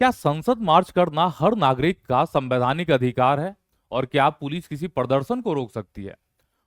क्या संसद मार्च करना हर नागरिक का संवैधानिक अधिकार है? और क्या पुलिस किसी प्रदर्शन को रोक सकती है?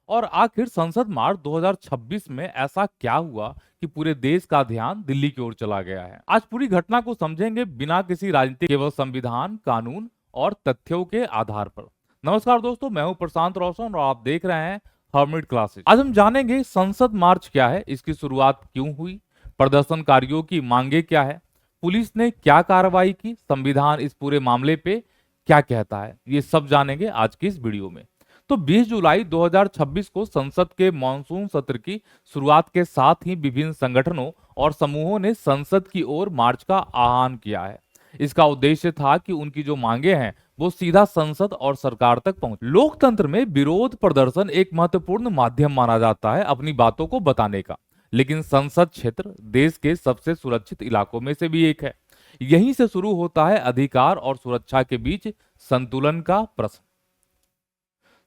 और आखिर संसद मार्च 2026 में ऐसा क्या हुआ कि पूरे देश का ध्यान दिल्ली की ओर चला गया है? आज पूरी घटना को समझेंगे बिना किसी राजनीति, केवल संविधान, कानून और तथ्यों के आधार पर। नमस्कार दोस्तों, मैं हूं प्रशांत रोशन और आप देख रहे हैं हर्मिट क्लासेस। आज हम जानेंगे संसद मार्च क्या है, इसकी शुरुआत क्यों हुई, प्रदर्शनकारियों की मांगे क्या है, पुलिस ने क्या कार्रवाई की, संविधान इस पूरे मामले पे क्या कहता है, ये सब जानेंगे आज की इस वीडियो में। तो 20 जुलाई 2026 को संसद के मॉनसून सत्र की शुरुआत के साथ ही विभिन्न संगठनों और समूहों ने संसद की ओर मार्च का आह्वान किया है। इसका उद्देश्य था कि उनकी जो मांगे हैं वो सीधा संसद और सरकार तक पहुंचे। लोकतंत्र में विरोध प्रदर्शन एक महत्वपूर्ण माध्यम माना जाता है अपनी बातों को बताने का, लेकिन संसद क्षेत्र देश के सबसे सुरक्षित इलाकों में से भी एक है। यहीं से शुरू होता है अधिकार और सुरक्षा के बीच संतुलन का प्रश्न।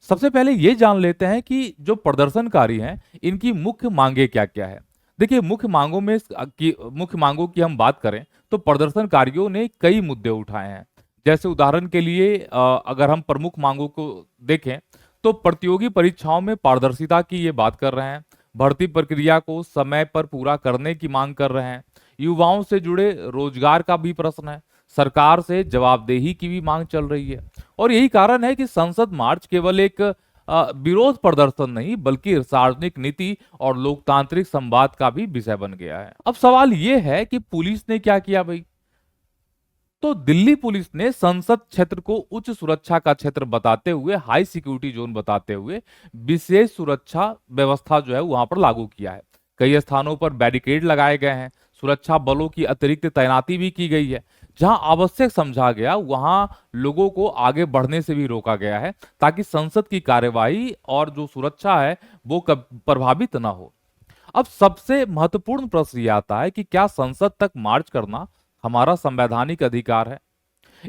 सबसे पहले ये जान लेते हैं कि जो प्रदर्शनकारी हैं इनकी मुख्य मांगे क्या क्या है। देखिए, मुख्य मांगों की हम बात करें तो प्रदर्शनकारियों ने कई मुद्दे उठाए हैं। जैसे उदाहरण के लिए अगर हम प्रमुख मांगों को देखें तो प्रतियोगी परीक्षाओं में पारदर्शिता की ये बात कर रहे हैं, भर्ती प्रक्रिया को समय पर पूरा करने की मांग कर रहे हैं, युवाओं से जुड़े रोजगार का भी प्रश्न है, सरकार से जवाबदेही की भी मांग चल रही है। और यही कारण है कि संसद मार्च केवल एक विरोध प्रदर्शन नहीं बल्कि सार्वजनिक नीति और लोकतांत्रिक संवाद का भी विषय बन गया है। अब सवाल यह है कि पुलिस ने क्या किया भाई। तो दिल्ली पुलिस ने संसद क्षेत्र को उच्च सुरक्षा का क्षेत्र बताते हुए, हाई सिक्योरिटी जोन बताते हुए विशेष सुरक्षा व्यवस्था जो है वहां पर लागू किया है। कई स्थानों पर बैरिकेड लगाए गए हैं, सुरक्षा बलों की अतिरिक्त तैनाती भी की गई है। जहां आवश्यक समझा गया वहां लोगों को आगे बढ़ने से भी रोका गया है ताकि संसद की कार्यवाही और जो सुरक्षा है वो प्रभावित ना हो। अब सबसे महत्वपूर्ण प्रश्न ये आता है कि क्या संसद तक मार्च करना हमारा संवैधानिक अधिकार है?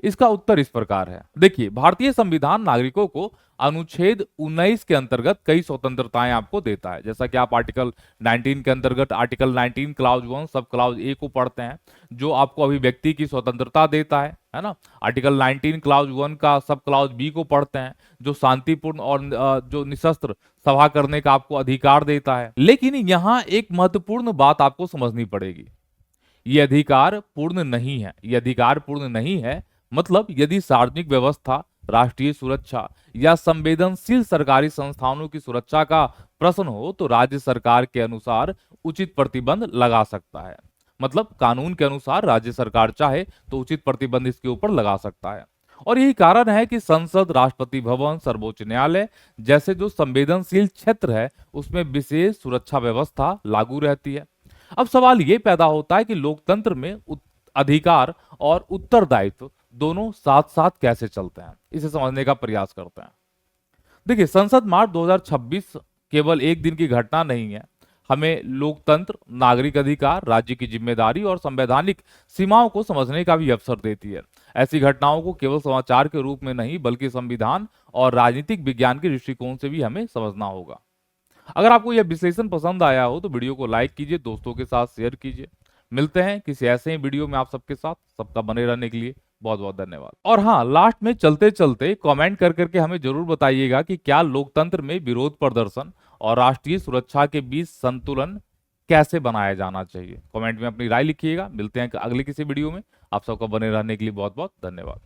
इसका उत्तर इस प्रकार है। देखिए, भारतीय संविधान नागरिकों को अनुच्छेद 19 के अंतर्गत कई स्वतंत्रताएं आपको देता है। जैसा कि आप आर्टिकल 19 के अंतर्गत आर्टिकल 19 क्लाउज 1 सब क्लाउज ए को पढ़ते हैं, जो आपको अभिव्यक्ति की स्वतंत्रता देता है ना। आर्टिकल 19 क्लाउज 1 का सब क्लाउज बी को पढ़ते हैं, जो शांतिपूर्ण और जो निशस्त्र सभा करने का आपको अधिकार देता है। लेकिन यहाँ एक महत्वपूर्ण बात आपको समझनी पड़ेगी, ये अधिकार पूर्ण नहीं है। ये अधिकार पूर्ण नहीं है मतलब यदि सार्वजनिक व्यवस्था, राष्ट्रीय सुरक्षा या संवेदनशील सरकारी संस्थानों की सुरक्षा का प्रश्न हो तो राज्य सरकार के अनुसार उचित प्रतिबंध लगा सकता है। मतलब कानून के अनुसार राज्य सरकार चाहे तो उचित प्रतिबंध इसके ऊपर लगा सकता है। और यही कारण है कि संसद, राष्ट्रपति भवन, सर्वोच्च न्यायालय जैसे जो संवेदनशील क्षेत्र है उसमें विशेष सुरक्षा व्यवस्था लागू रहती है। अब सवाल ये पैदा होता है कि लोकतंत्र में अधिकार और उत्तरदायित्व दोनों साथ साथ कैसे चलते हैं, इसे समझने का प्रयास करते हैं। देखिए, संसद मार्च 2026 केवल एक दिन की घटना नहीं है। हमें लोकतंत्र, नागरिक अधिकार, राज्य की जिम्मेदारी और संवैधानिक सीमाओं को समझने का भी अवसर देती है। ऐसी घटनाओं को केवल समाचार के रूप में नहीं बल्कि संविधान और राजनीतिक विज्ञान के दृष्टिकोण से भी हमें समझना होगा। अगर आपको यह विश्लेषण पसंद आया हो तो वीडियो को लाइक कीजिए, दोस्तों के साथ शेयर कीजिए। मिलते हैं किसी ऐसे ही वीडियो में आप सबके साथ। सबका बने रहने के लिए बहुत बहुत धन्यवाद। और हाँ, लास्ट में चलते चलते कमेंट कर करके हमें जरूर बताइएगा कि क्या लोकतंत्र में विरोध प्रदर्शन और राष्ट्रीय सुरक्षा के बीच संतुलन कैसे बनाया जाना चाहिए। कमेंट में अपनी राय लिखिएगा। मिलते हैं अगले किसी वीडियो में। आप सबका बने रहने के लिए बहुत बहुत धन्यवाद।